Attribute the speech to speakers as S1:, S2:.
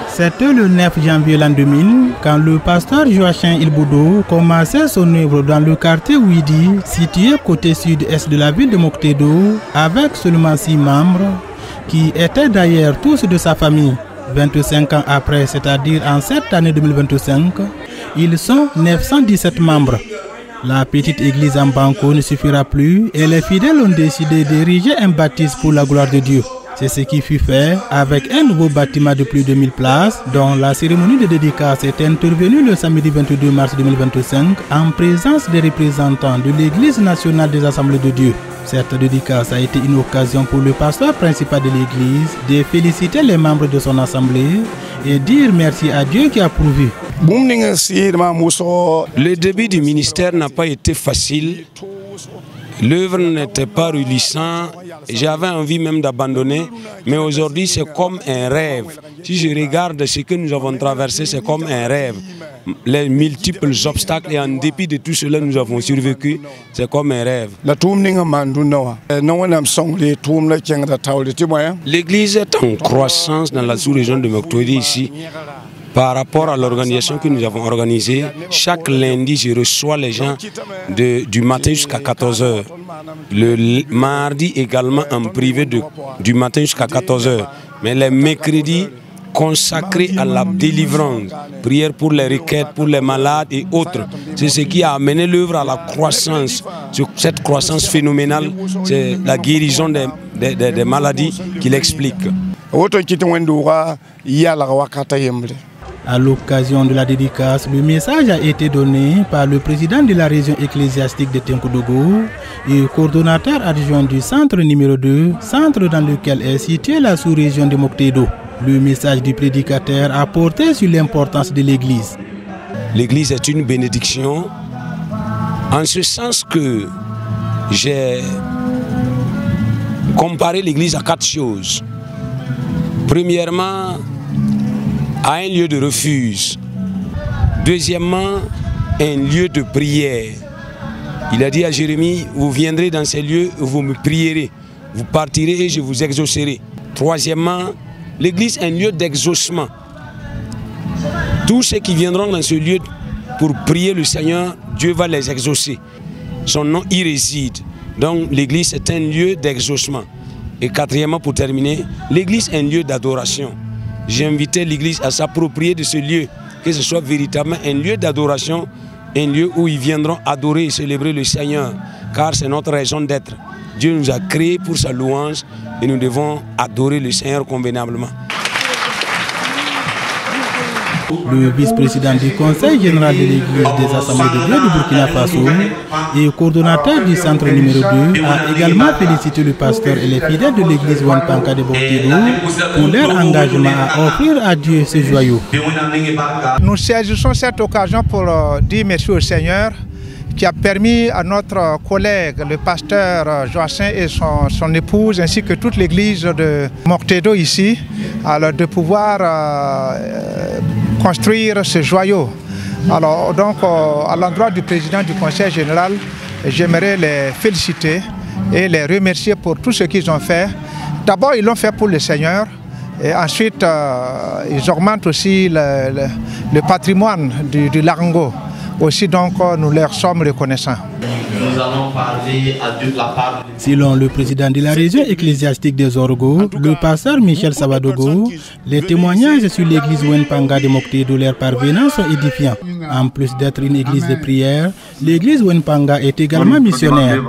S1: C'était le 9 janvier l'an 2000 quand le pasteur Joachim Ilboudo commençait son œuvre dans le quartier Ouidi, situé côté sud-est de la ville de Moctédo, avec seulement 6 membres, qui étaient d'ailleurs tous de sa famille. 25 ans après, c'est-à-dire en cette année 2025, ils sont 917 membres. La petite église en banco ne suffira plus et les fidèles ont décidé d'ériger un baptiste pour la gloire de Dieu. C'est ce qui fut fait avec un nouveau bâtiment de plus de 1000 places dont la cérémonie de dédicace est intervenue le samedi 22 mars 2025 en présence des représentants de l'Église nationale des Assemblées de Dieu. Cette dédicace a été une occasion pour le pasteur principal de l'Église de féliciter les membres de son assemblée et dire merci à Dieu qui a pourvu.
S2: Le début du ministère n'a pas été facile. L'œuvre n'était pas réjouissante. J'avais envie même d'abandonner. Mais aujourd'hui, c'est comme un rêve. Si je regarde ce que nous avons traversé, c'est comme un rêve. Les multiples obstacles et en dépit de tout cela, nous avons survécu. C'est comme un rêve. L'église est en croissance dans la sous-région de Moctédo ici. Par rapport à l'organisation que nous avons organisée, chaque lundi, je reçois les gens du matin jusqu'à 14 h. Le mardi également en privé du matin jusqu'à 14 h. Mais les mercredis consacrés à la délivrance, prière pour les requêtes, pour les malades et autres. C'est ce qui a amené l'œuvre à la croissance. Cette croissance phénoménale, c'est la guérison des maladies qui l'explique.
S1: À l'occasion de la dédicace, le message a été donné par le président de la région ecclésiastique de Tenkoudougou et coordonnateur adjoint du centre numéro 2, centre dans lequel est située la sous-région de Moctédo. Le message du prédicateur a porté sur l'importance de l'église.
S2: L'église est une bénédiction en ce sens que j'ai comparé l'église à 4 choses. Premièrement, à un lieu de refuge. Deuxièmement, un lieu de prière. Il a dit à Jérémie, vous viendrez dans ces lieux, vous me prierez. Vous partirez et je vous exaucerai. Troisièmement, l'église est un lieu d'exaucement. Tous ceux qui viendront dans ce lieu pour prier le Seigneur, Dieu va les exaucer. Son nom y réside. Donc l'église est un lieu d'exaucement. Et quatrièmement, pour terminer, l'église est un lieu d'adoration. J'ai invité l'église à s'approprier de ce lieu, que ce soit véritablement un lieu d'adoration, un lieu où ils viendront adorer et célébrer le Seigneur, car c'est notre raison d'être. Dieu nous a créés pour sa louange et nous devons adorer le Seigneur convenablement.
S1: Le vice-président du Conseil général de l'Église des Assemblées de Dieu du Burkina Faso et coordonnateur du centre numéro 2 a également félicité le pasteur et les fidèles de l'Église Wanpanka de Moctédo pour leur engagement à offrir à Dieu ce joyau.
S3: Nous saisissons cette occasion pour dire merci au Seigneur qui a permis à notre collègue, le pasteur Joachim et son épouse, ainsi que toute l'église de Moctédo ici, de pouvoir construire ce joyau. Alors donc, à l'endroit du président du Conseil général, j'aimerais les féliciter et les remercier pour tout ce qu'ils ont fait. D'abord, ils l'ont fait pour le Seigneur. Et ensuite, ils augmentent aussi le patrimoine du Larango. Aussi donc, nous leur sommes reconnaissants.
S4: Nous allons parler à Dieu de la part.
S1: Selon le président de la région ecclésiastique des Orgo, le pasteur Michel Sabadogo, les témoignages sur l'église Wanpanka de Moctédo leur parvenant sont édifiants. En plus d'être une église de prière, l'église Wanpanka est également missionnaire.